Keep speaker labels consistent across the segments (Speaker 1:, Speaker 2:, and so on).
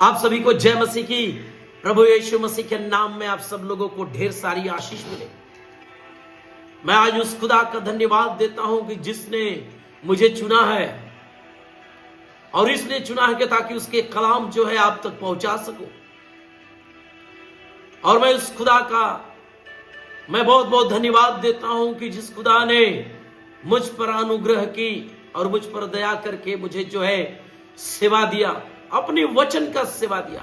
Speaker 1: आप सभी को जय मसीह की। प्रभु यीशु मसीह के नाम में आप सब लोगों को ढेर सारी आशीष मिले। मैं आज उस खुदा का धन्यवाद देता हूं कि जिसने मुझे चुना है और इसने चुना है कि ताकि उसके कलाम जो है आप तक पहुंचा सकूं। और मैं उस खुदा का मैं बहुत बहुत धन्यवाद देता हूं कि जिस खुदा ने मुझ पर अनुग्रह की और मुझ पर दया करके मुझे जो है सेवा दिया, अपने वचन का सेवा दिया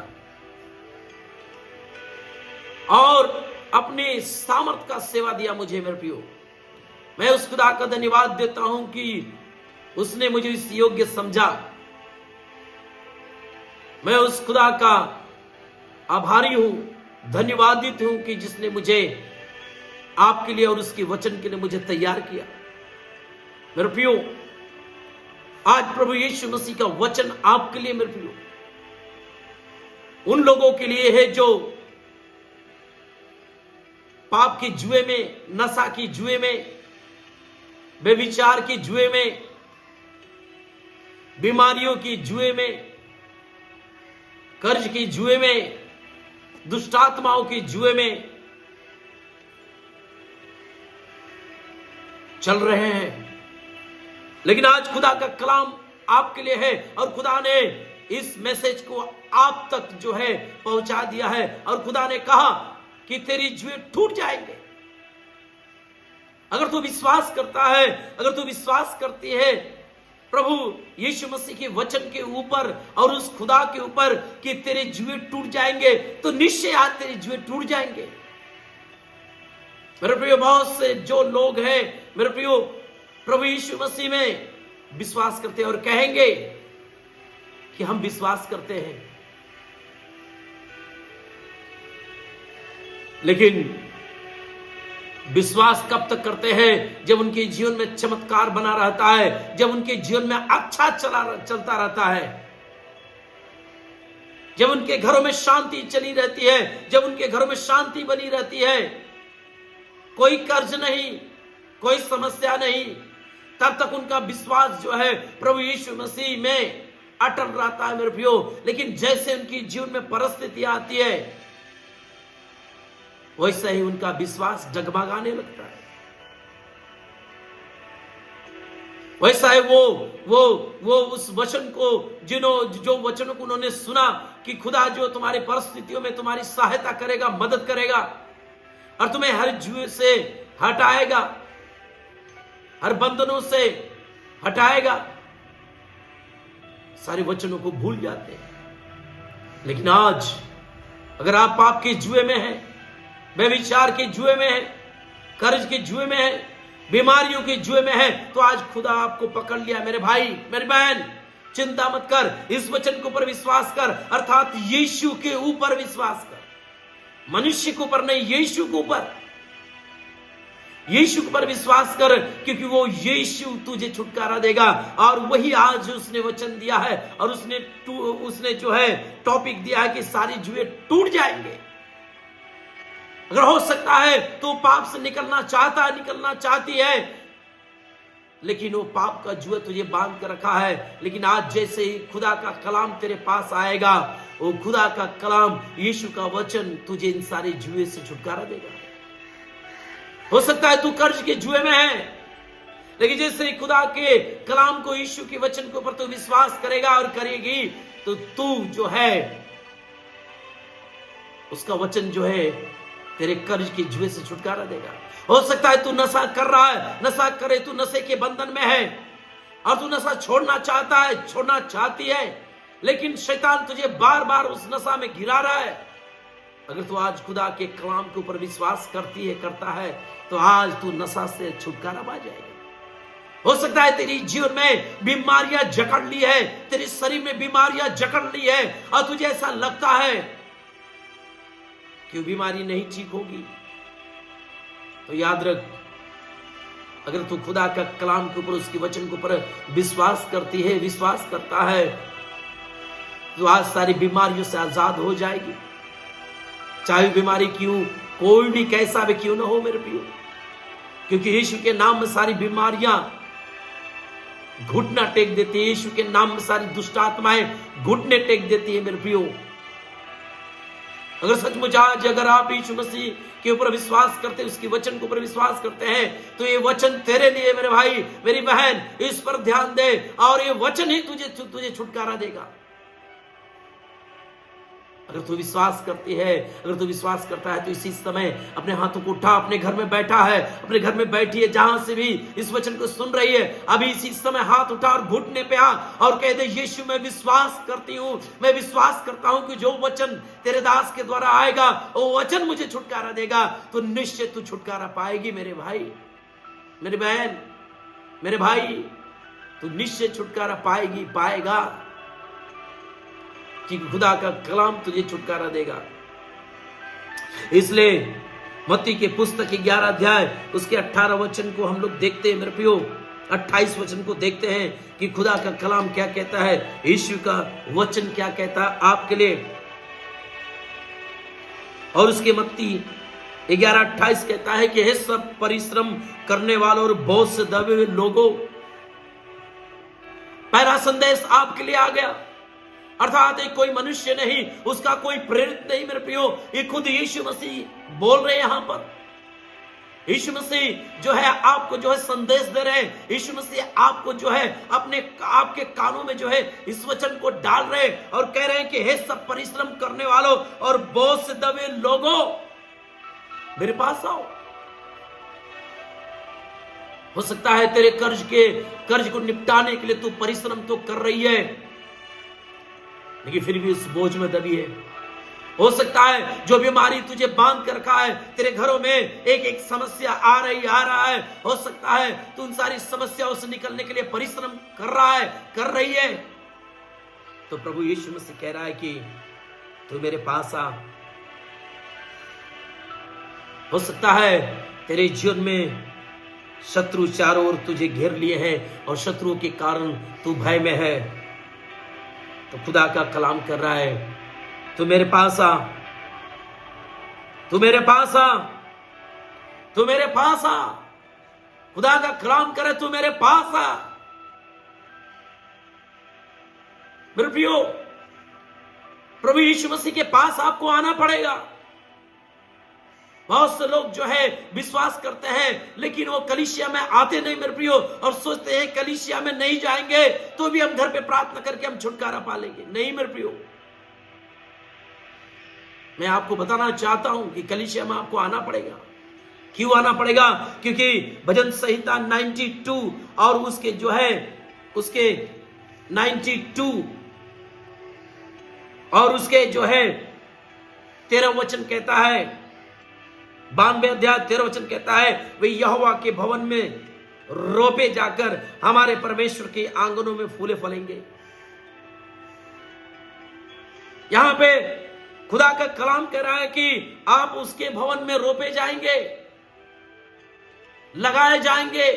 Speaker 1: और अपने सामर्थ का सेवा दिया मुझे। मेरे प्रियो, मैं उस खुदा का धन्यवाद देता हूं कि उसने मुझे इस योग्य समझा। मैं उस खुदा का आभारी हूं, धन्यवादित हूं कि जिसने मुझे आपके लिए और उसके वचन के लिए मुझे तैयार किया। मेरे प्रियो, आज प्रभु यीशु मसीह का वचन आपके लिए मेरे प्रियो उन लोगों के लिए है जो पाप के जुए में, नशा की जुए में, बेविचार की जुए में, बीमारियों की जुए में, कर्ज की जुए में, दुष्टात्माओं की जुए में चल रहे हैं। लेकिन आज खुदा का कलाम आपके लिए है और खुदा ने इस मैसेज को आप तक जो है पहुंचा दिया है। और खुदा ने कहा कि तेरी जुए टूट जाएंगे अगर तू विश्वास करता है, अगर तू विश्वास करती है प्रभु यीशु मसीह के वचन के ऊपर और उस खुदा के ऊपर कि तेरे जुए टूट जाएंगे, तो निश्चय आज तेरे जुए टूट जाएंगे। मेरे प्रियो, बहुत से जो लोग हैं मेरे प्रियो प्रभु यीशु मसीह में विश्वास करते हैं और कहेंगे कि हम विश्वास करते हैं, लेकिन विश्वास कब तक करते हैं? जब उनके जीवन में चमत्कार बना रहता है, जब उनके जीवन में अच्छा चलता रहता है, जब उनके घरों में शांति चली रहती है, जब उनके घरों में शांति बनी रहती है, कोई कर्ज नहीं, कोई समस्या नहीं, तब तक उनका विश्वास जो है प्रभु यीशु मसीह में अटल रहता है मेरे प्रियो। लेकिन जैसे उनकी जीवन में परिस्थितियां आती है वैसे ही उनका विश्वास डगमगाने लगता है। वैसा है वो उस वचन को जो वचनों को उन्होंने सुना कि खुदा जो तुम्हारी परिस्थितियों में तुम्हारी सहायता करेगा, मदद करेगा और तुम्हें हर जुए से हटाएगा, हर बंधनों से हटाएगा, सारे वचनों को भूल जाते हैं। लेकिन आज अगर आप पाप के जुए में हैं, व्यभिचार के जुए में हैं, कर्ज के जुए में हैं, बीमारियों के जुए में हैं, तो आज खुदा आपको पकड़ लिया। मेरे भाई, मेरी बहन, चिंता मत कर, इस वचन के ऊपर विश्वास कर, अर्थात यीशु के ऊपर विश्वास कर, मनुष्य के ऊपर नहीं, यीशु के ऊपर, यीशु पर विश्वास कर, क्योंकि वो यीशु तुझे छुटकारा देगा। और वही आज उसने वचन दिया है और उसने जो है टॉपिक दिया है कि सारी जुए टूट जाएंगे। अगर हो सकता है तो पाप से निकलना चाहती है, लेकिन वो पाप का जुआ तुझे बांध कर रखा है। लेकिन आज जैसे ही खुदा का कलाम तेरे पास आएगा, वो खुदा का कलाम, यीशु का वचन तुझे इन सारे जुए से छुटकारा देगा। हो सकता है तू कर्ज के जुए में है, लेकिन जैसे ही खुदा के कलाम को, यीशु के वचन के ऊपर तू विश्वास करेगा और करेगी, तो तू जो है उसका वचन जो है तेरे कर्ज के जुए से छुटकारा देगा। हो सकता है तू नशा कर रहा है, नशा करे, तू नशे के बंधन में है और तू नशा छोड़ना चाहता है, छोड़ना चाहती है, लेकिन शैतान तुझे बार बार उस नशा में गिरा रहा है। अगर तू आज खुदा के कलाम के ऊपर विश्वास करता है, तो आज तू नशा से छुटकारा पा जाएगा। हो सकता है तेरी जीवन में बीमारियां जकड़ ली है, तेरे शरीर में बीमारियां जकड़ ली है और तुझे ऐसा लगता है कि बीमारी नहीं ठीक होगी, तो याद रख, अगर तू खुदा का कलाम के ऊपर, उसके वचन के ऊपर विश्वास करता है, तो आज सारी बीमारियों से आजाद हो जाएगी। चाहे बीमारी क्यों, कोई भी कैसा भी क्यों ना हो मेरे प्रियो, क्योंकि यीशु के नाम में सारी बीमारियां घुटना टेक देती है, यीशु के नाम में सारी दुष्ट आत्माएं घुटने टेक देती है मेरे प्रियो। अगर सचमुच आज अगर आप यीशु मसीह के ऊपर विश्वास करते, उसके वचन के ऊपर विश्वास करते हैं, तो ये वचन तेरे लिए मेरे भाई मेरी बहन, इस पर ध्यान दे, और ये वचन ही तुझे छुटकारा देगा। अगर तू विश्वास करती है, अगर तू विश्वास करता है, तो इसी समय अपने हाथों को उठा, अपने घर में बैठा है, अपने घर में बैठी है, जहां से भी इस वचन को सुन रही है, अभी इसी समय हाथ उठा और घुटने पे आ और कह दे, यीशु मैं विश्वास करती हूं, मैं विश्वास करता हूं कि जो वचन तेरे दास के द्वारा आएगा वो वचन मुझे छुटकारा देगा। तो निश्चय तू छुटकारा पाएगी मेरे भाई, मेरी बहन, मेरे भाई, तू निश्चय छुटकारा पाएगी, पाएगा, कि खुदा का कलाम तुझे छुटकारा देगा। इसलिए मत्ती के पुस्तक के 11 अध्याय उसके 18 वचन को हम लोग देखते हैं मेरे प्रियो, 28 वचन को देखते हैं कि खुदा का कलाम क्या कहता है, यीशु का वचन क्या कहता है आपके लिए। और उसके मत्ती 11:28 कहता है कि हे सब परिश्रम करने वालों और बोझ से दबे हुए लोगों, पहला संदेश आपके लिए आ गया। अर्थात एक कोई मनुष्य नहीं, उसका कोई प्रेरित नहीं मेरे प्रियो, ये खुद यीशु मसीह बोल रहे हैं यहां पर। यीशु मसीह जो है आपको जो है संदेश दे रहे हैं, यीशु मसीह आपको जो है आपके कानों में जो है इस वचन को डाल रहे हैं और कह रहे हैं कि हे सब परिश्रम करने वालों और बोझ से दबे लोगों, मेरे पास आओ। हो सकता है तेरे कर्ज को निपटाने के लिए तू परिश्रम तो कर रही है, लेकिन फिर भी उस बोझ में दबी है। हो सकता है जो बीमारी तुझे बांध कर रखा है, तेरे घरों में एक एक समस्या आ रहा है, हो सकता है तू उन सारी समस्याओं से निकलने के लिए परिश्रम कर रहा है, कर रही है। तो प्रभु यीशु मसीह कह रहा है कि तू मेरे पास आ। हो सकता है तेरे जीवन में शत्रु चारों ओर तुझे घेर लिए हैं और शत्रुओं के कारण तू भय में है, तो खुदा का कलाम कर रहा है, तू मेरे पास आ, तू मेरे पास आ, तू मेरे पास आ। खुदा का कलाम करे, तू मेरे पास आ। मेरे प्रियो, प्रभु यीशु मसीह के पास आपको आना पड़ेगा। बहुत से लोग जो है विश्वास करते हैं, लेकिन वो कलीसिया में आते नहीं मेरे प्रियो, और सोचते हैं कलीसिया में नहीं जाएंगे तो भी हम घर पे प्रार्थना करके हम छुटकारा पा लेंगे। नहीं मेरे प्रियो, मैं आपको बताना चाहता हूं कि कलीसिया में आपको आना पड़ेगा। क्यों आना पड़ेगा? क्योंकि भजन संहिता 92 और उसके जो है उसके 92 और उसके जो है 13 वचन कहता है, 92 अध्याय 13 वचन कहता है, वे यहोवा के भवन में रोपे जाकर हमारे परमेश्वर के आंगनों में फूले फलेंगे। यहां पे खुदा का कलाम कह रहा है कि आप उसके भवन में रोपे जाएंगे, लगाए जाएंगे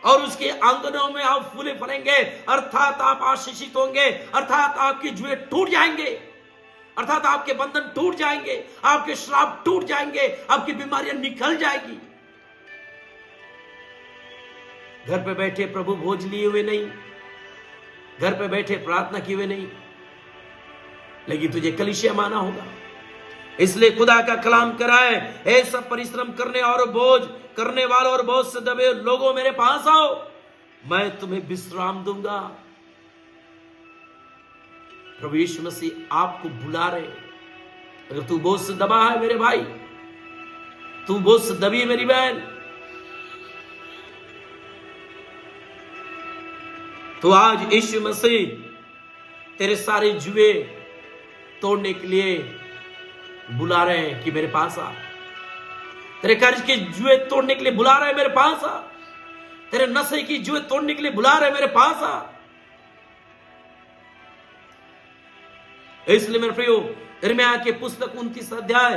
Speaker 1: और उसके आंगनों में आप फूले फलेंगे, अर्थात आप आशीषित होंगे, अर्थात आपकी जुएं टूट जाएंगे, अर्थात आपके बंधन टूट जाएंगे, आपके श्राप टूट जाएंगे, आपकी बीमारियां निकल जाएगी। घर पे बैठे प्रभु भोज लिए हुए नहीं, घर पे बैठे प्रार्थना किए हुए नहीं, लेकिन तुझे कलीसिया माना होगा। इसलिए खुदा का कलाम कराए, ऐ सब परिश्रम करने और बोझ करने वालों और बोझ से दबे लोगों, मेरे पास आओ, मैं तुम्हें विश्राम दूंगा। प्रभु यीशु मसीह आपको बुला रहे। अगर तू बोझ से दबा है मेरे भाई, तू बोझ से दबी है मेरी बहन, तो आज यीशु मसीह तेरे सारे जुए तोड़ने के लिए बुला रहे हैं कि मेरे पास आ। तेरे कर्ज के जुए तोड़ने के लिए बुला रहे हैं, मेरे पास आ। तेरे नशे की जुए तोड़ने के लिए बुला रहे हैं, मेरे पास आ। इसलिए मेरे प्रियो, यिर्मयाह के पुस्तक 29 अध्याय,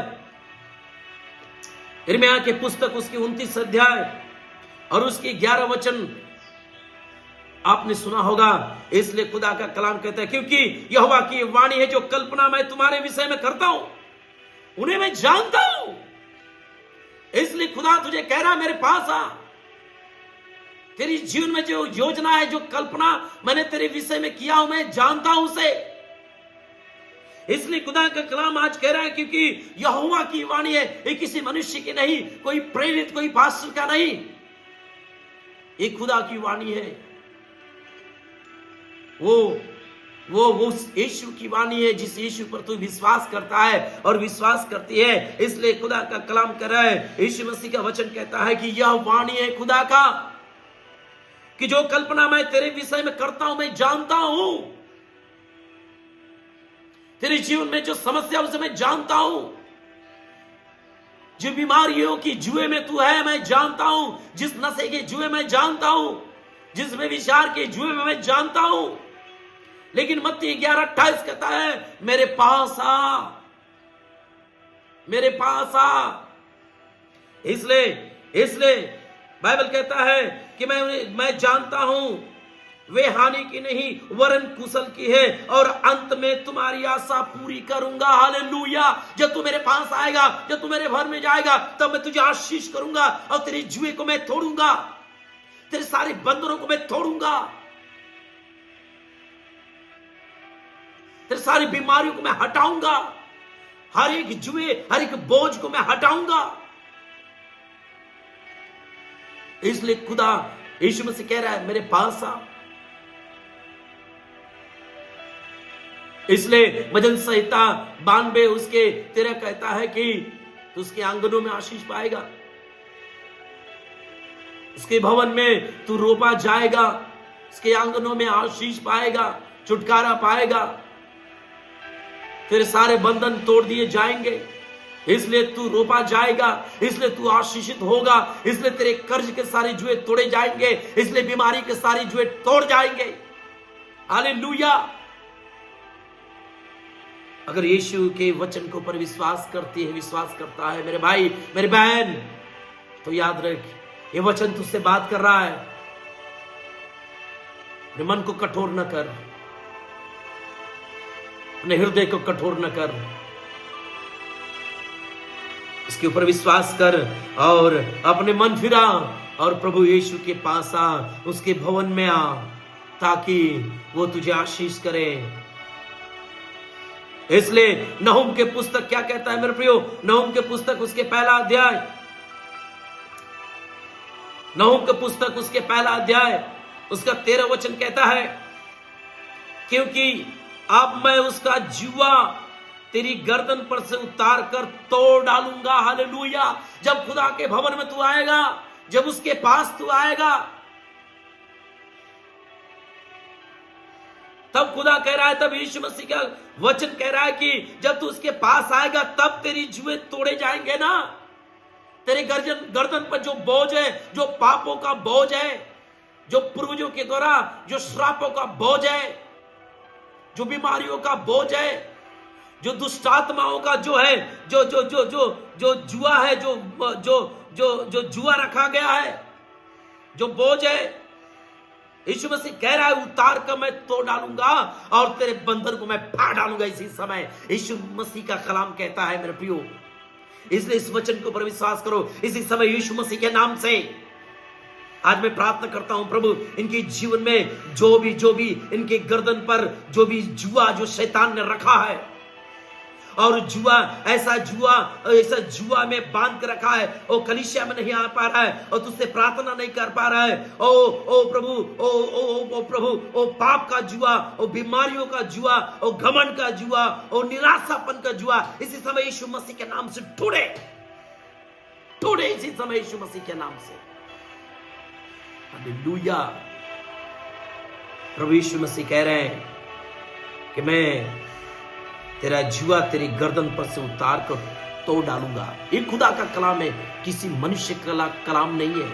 Speaker 1: यिर्मयाह के पुस्तक उसके 29 अध्याय और उसके 11 वचन आपने सुना होगा। इसलिए खुदा का कलाम कहता है, क्योंकि यहोवा की वाणी है जो कल्पना मैं तुम्हारे विषय में करता हूं उन्हें मैं जानता हूं। इसलिए खुदा तुझे कह रहा है, मेरे पास आ। तेरी जीवन में जो योजना है, जो कल्पना मैंने तेरे विषय में किया हूं, मैं जानता हूं उसे। इसलिए खुदा का कलाम आज कह रहा है, क्योंकि यहोवा की वाणी है, ये किसी मनुष्य की नहीं, कोई प्रेरित, कोई पास्टर का नहीं, ये खुदा की वाणी है। वो उस यीशु की वाणी है जिस यीशु पर तू विश्वास करता है और विश्वास करती है। इसलिए खुदा का कलाम कर रहा है, यीशु मसीह का वचन कहता है कि यह वाणी है खुदा का, कि जो कल्पना मैं तेरे विषय में करता हूं मैं जानता हूं, तेरे जीवन में जो समस्या उसे मैं जानता हूं, जो बीमारियों की जुए में तू है मैं जानता हूं, जिस नशे के जुए में जानता हूं, जिस व्यभिचार के जुए में मैं जानता हूं। लेकिन मत्ती 11:28 कहता है, मेरे पास आ, मेरे पास आ। इसलिए बाइबल कहता है कि मैं जानता हूं वे हानि की नहीं वरन कुशल की है, और अंत में तुम्हारी आशा पूरी करूंगा। हालेलुया। जब तू मेरे पास आएगा, जब तू मेरे घर में जाएगा, तब मैं तुझे आशीष करूंगा और तेरे जुए को मैं तोड़ूंगा, तेरे सारे बंधनों को मैं तोड़ूंगा, तेरे सारी बीमारियों को मैं हटाऊंगा, हर एक जुए, हर एक बोझ को मैं हटाऊंगा। इसलिए खुदा यीशु मसीह कह रहा है, मेरे पास आ। इसलिए भजन संहिता 92 उसके 13 कहता है कि तू उसके आंगनों में आशीष पाएगा, उसके भवन में तू रोपा जाएगा, उसके आंगनों में आशीष पाएगा, छुटकारा पाएगा, तेरे सारे बंधन तोड़ दिए जाएंगे। इसलिए तू रोपा जाएगा, इसलिए तू आशीषित होगा, इसलिए तेरे कर्ज के सारे जुए तोड़े जाएंगे, इसलिए बीमारी के सारे जुए तोड़ जाएंगे। हालेलुया। अगर यीशु के वचन के ऊपर विश्वास करती है, विश्वास करता है मेरे भाई मेरी बहन, तो याद रख, ये वचन तुझसे बात कर रहा है। अपने मन को कठोर न कर, अपने हृदय को कठोर न कर, इसके ऊपर विश्वास कर और अपने मन फिरा और प्रभु यीशु के पास आ, उसके भवन में आ, ताकि वो तुझे आशीष करे। इसलिए नहूम के पुस्तक क्या कहता है मेरे प्रियो, नहूम के पुस्तक उसके पहला अध्याय, नहूम के पुस्तक उसके पहला अध्याय उसका 13 वचन कहता है, क्योंकि अब मैं उसका जुआ तेरी गर्दन पर से उतार कर तोड़ डालूंगा। हालेलुया। जब खुदा के भवन में तू आएगा, जब उसके पास तू आएगा, तब खुदा कह रहा है, तब यीशु मसीह का वचन कह रहा है कि जब तू उसके पास आएगा तब तेरी जुए तोड़े जाएंगे ना। तेरे गर्दन पर जो बोझ है, जो पापों का बोझ है, जो पूर्वजों के द्वारा जो श्रापों का बोझ है, जो बीमारियों का बोझ है, जो दुष्ट आत्माओं का जो है, जो जो जो जो जो जुआ है, जो जो जो जो जुआ रखा गया है, जो बोझ है, यीशु मसीह कह रहा है उतार कर मैं तोड़ डालूंगा और तेरे बंधन को मैं फाड़ डालूंगा। इसी समय यीशु मसीह का कलाम कहता है मेरे प्रियो। इसलिए इस वचन के ऊपर विश्वास करो। इसी समय यीशु मसीह के नाम से आज मैं प्रार्थना करता हूं, प्रभु इनके जीवन में जो भी इनके गर्दन पर जो भी जुआ जो शैतान ने रखा है, और जुआ ऐसा जुआ में बांध कर रखा है, वो कलीसिया में नहीं आ पा रहा है और तुझसे प्रार्थना नहीं कर पा रहा है। ओ प्रभु, ओ प्रभु, ओ पाप का जुआ, ओ बीमारियों का जुआ, ओ घमंड का जुआ, ओ निराशापन का जुआ, इसी समय यीशु मसीह के नाम से टूटे इसी समय यीशु मसीह के नाम से। हालेलुया। प्रभु यीशु मसीह कह रहे हैं कि मैं तेरा जुआ तेरी गर्दन पर से उतार कर तोड़ डालूंगा। ये खुदा का कलाम है, किसी मनुष्य का कलाम नहीं है।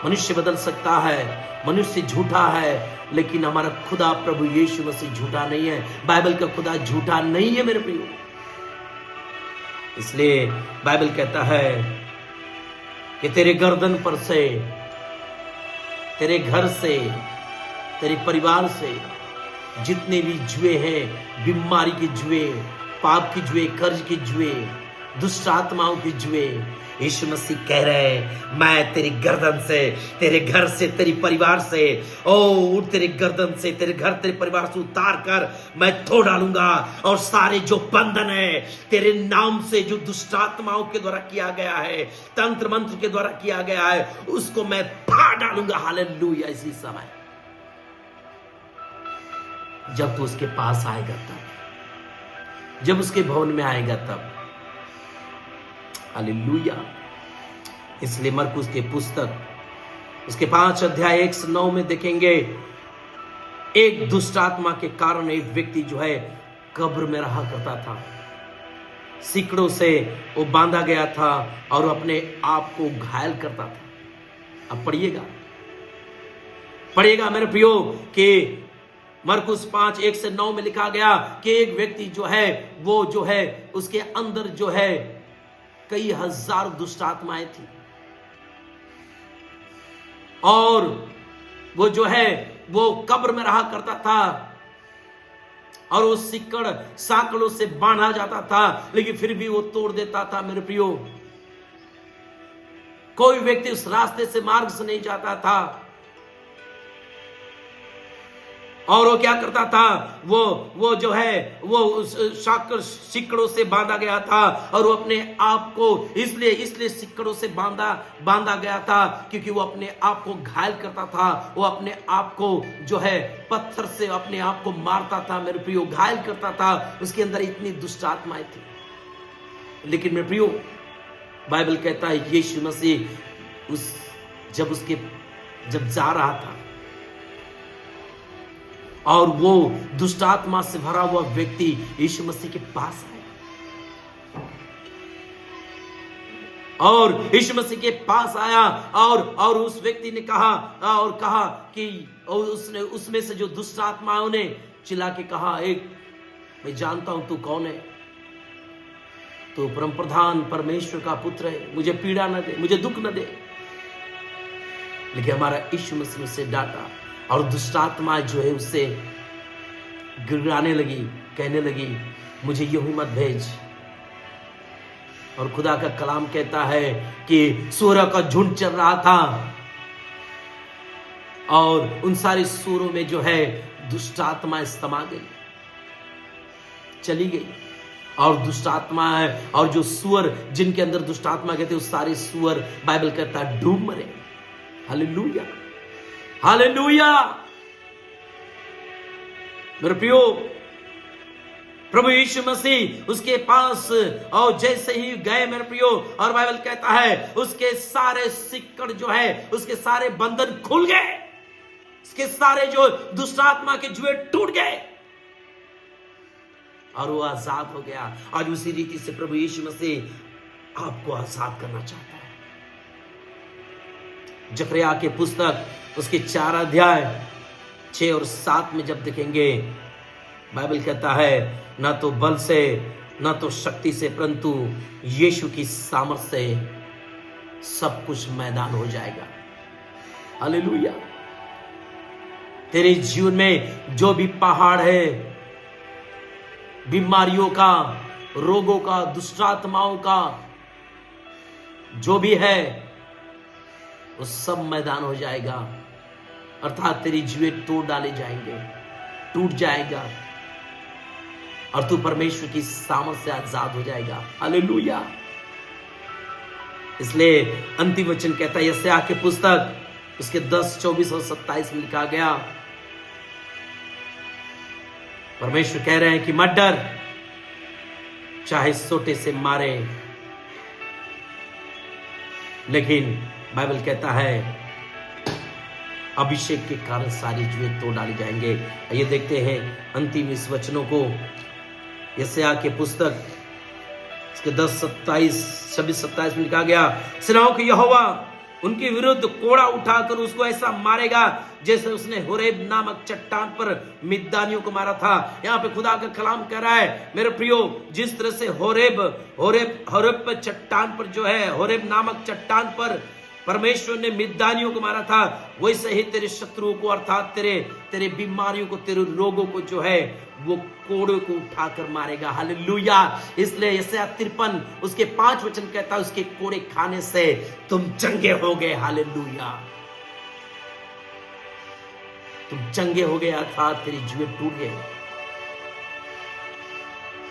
Speaker 1: मनुष्य बदल सकता है, मनुष्य झूठा है, लेकिन हमारा खुदा प्रभु यीशु मसीह झूठा नहीं है। बाइबल का खुदा झूठा नहीं है मेरे प्रियो। इसलिए बाइबल कहता है कि तेरे गर्दन पर से, तेरे घर से, तेरे परिवार से जितने भी जुए हैं, बीमारी के जुए, पाप के जुए, कर्ज के जुए, दुष्ट आत्माओं के जुए, यीशु मसीह कह रहे हैं, मैं तेरी गर्दन से, तेरे घर से, तेरी परिवार से, तेरे गर्दन से, तेरे घर, तेरे परिवार से उतार कर मैं तोड़ डालूंगा, और सारे जो बंधन है तेरे नाम से, जो दुष्ट आत्माओं के द्वारा किया गया है, तंत्र मंत्र के द्वारा किया गया है, उसको मैं फाड़ डालूंगा। हालेलुया। इसी समय जब तू उसके पास आएगा तब, जब उसके भवन में आएगा तब। हालेलुया। इसलिए मरकुस के पुस्तक उसके 5 अध्याय 1 से 9 में देखेंगे, एक दुष्ट आत्मा के कारण एक व्यक्ति जो है कब्र में रहा करता था, सिकड़ों से वो बांधा गया था और अपने आप को घायल करता था। अब पढ़िएगा मेरे प्रियो कि मरकुस 5 1 से 9 में लिखा गया कि एक व्यक्ति जो है, वो जो है उसके अंदर जो है कई हजार दुष्ट आत्माएं थी, और वो जो है वो कब्र में रहा करता था, और वो सिक्कड़ साकड़ों से बांधा जाता था, लेकिन फिर भी वो तोड़ देता था। मेरे प्रियो, कोई व्यक्ति उस रास्ते से, मार्ग से नहीं जाता था, और वो क्या करता था, वो जो है वो उस सिकड़ों से बांधा गया था, और वो अपने आप को इसलिए सिकड़ों से बांधा गया था क्योंकि वो अपने आप को घायल करता था, वो अपने आप को जो है पत्थर से अपने आप को मारता था। मेरे प्रियो, घायल करता था, उसके अंदर इतनी दुष्ट आत्माएं थी। लेकिन मेरे प्रियो, बाइबल कहता है यीशु मसीह जब जा रहा था और वो दुष्ट आत्मा से भरा हुआ व्यक्ति यीशु मसीह के पास आया, और यीशु मसीह के पास आया, और उस व्यक्ति ने कहा कि उसमें से जो दुष्ट आत्माओं ने चिल्ला के कहा, मैं जानता हूं तू कौन है, तू परम प्रधान परमेश्वर का पुत्र है, मुझे पीड़ा न दे, मुझे दुख न दे। लेकिन हमारा यीशु मसीह उससे डांटा, और दुष्ट आत्मा जो है उससे गिड़गिड़ाने लगी, कहने लगी, मुझे यूं ही मत भेज। और खुदा का कलाम कहता है कि सूअरों का झुंड चल रहा था, और उन सारे सूअरों में जो है दुष्ट आत्मा समा गई, चली गई, और दुष्ट आत्मा है, और जो सूअर जिनके अंदर दुष्ट आत्मा कहते उस सारे सूअर, बाइबल कहता है, डूब मरे। Hallelujah, hallelujah. मेरे प्रियो, प्रभु यीशु मसीह उसके पास और जैसे ही गए मेरे प्रियो, और बाइबल कहता है उसके सारे सिक्कड़ जो है, उसके सारे बंधन खुल गए, उसके सारे जो दुष्ट आत्मा के जुए टूट गए, और वो आजाद हो गया। आज उसी रीति से प्रभु यीशु मसीह आपको आजाद करना चाहता है। जकरिया के पुस्तक उसके 4 अध्याय 6 और 7 में जब देखेंगे, बाइबल कहता है, ना तो बल से, ना तो शक्ति से, परंतु यीशु की सामर्थ से सब कुछ मैदान हो जाएगा। हालेलुया। तेरे जीवन में जो भी पहाड़ है, बीमारियों का, रोगों का, दुष्टात्माओं का, जो भी है, वो सब मैदान हो जाएगा, अर्थात तेरी जुए तोड़ डाले जाएंगे, टूट जाएगा, और तू परमेश्वर की सामर्थ से आजाद हो जाएगा। हालेलुया। इसलिए अंतिम वचन कहता है, यशायाह के पुस्तक उसके 10, 24 और 27 में लिखा गया, परमेश्वर कह रहे हैं कि मत डर, चाहे सोटे से मारे, लेकिन बाइबल कहता है अभिषेक के कारण सारी जुए तोड़ डाले जाएंगे। ये देखते हैं अंतिम इस वचनों को, यशायाह के पुस्तक इसके 10, 27, 26, 27 में लिखा गया, सेनाओं के यहोवा उनके विरुद्ध कोड़ा उठाकर उसको ऐसा मारेगा जैसे उसने होरेब नामक चट्टान पर मिद्यानियों को मारा था। यहाँ पे खुदा का कलाम कह रहा है, मेरे प्रियो, जिस तरह से होरेब पर चट्टान पर जो है, होरेब नामक चट्टान पर परमेश्वर ने मिद्यानियों को मारा था, वैसे ही तेरे शत्रुओं को अर्थात तेरे बीमारियों को, तेरे रोगों को जो है वो कोड़े को उठाकर मारेगा। हालेलुया। इसलिए यशायाह 53 उसके 5 वचन कहता है, उसके कोड़े खाने से तुम चंगे हो गए। हालेलुया। तुम चंगे हो गए अर्थात तेरी जुए टूट गए।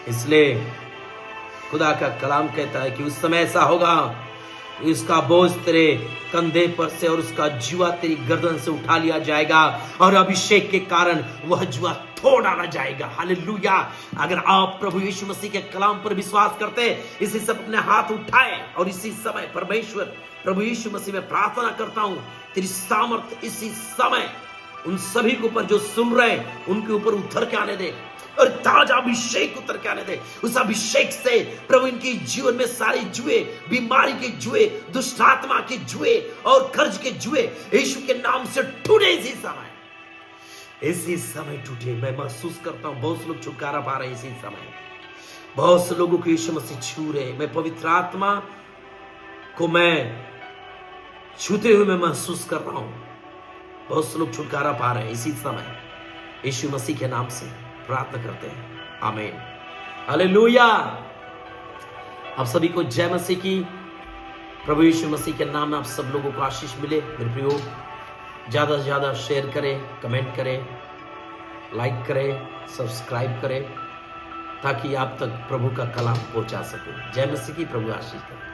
Speaker 1: इसलिए खुदा का कलाम कहता है कि उस समय ऐसा होगा, इसका बोझ तेरे कंधे पर से और उसका जुआ तेरी गर्दन से उठा लिया जाएगा और अभिषेक के कारण वह जुआ तोड़ डाला जाएगा। हालेलुया। अगर आप प्रभु यीशु मसीह के कलाम पर विश्वास करते हैं, इसी सब अपने हाथ उठाए और इसी समय परमेश्वर प्रभु यीशु मसीह में प्रार्थना करता हूं, तेरी सामर्थ इसी समय उन सभी के ऊपर जो सुन रहे हैं उनके ऊपर उतर के आने दे और ताजा अभिषेक उतर के आने दे। उस अभिषेक से प्रभु इनकी जीवन में सारी जुए, बीमारी के जुए, दुष्टात्मा के जुए और कर्ज के जुए यीशु के नाम से टूटे इसी समय टूटे। मैं महसूस करता हूं बहुत से लोग छुटकारा पा रहे हैं इसी समय, बहुत से लोगों को यीशु मसीह छू रहे। मैं पवित्र आत्मा को मैं छूते हुए मैं महसूस कर रहा हूं, बहुत से लोग छुटकारा पा रहे हैं इसी समय। यीशु मसीह के नाम से प्रार्थना करते हैं, आमीन। हालेलुया। आप सभी को जय मसीह की। प्रभु यीशु मसीह के नाम में आप सब लोगों को आशीष मिले। मेरे प्रियो, ज्यादा से ज्यादा शेयर करें, कमेंट करें, लाइक करें, सब्सक्राइब करें, ताकि आप तक प्रभु का कलाम पहुंचा सके। जय मसीह की। प्रभु आशीष करें।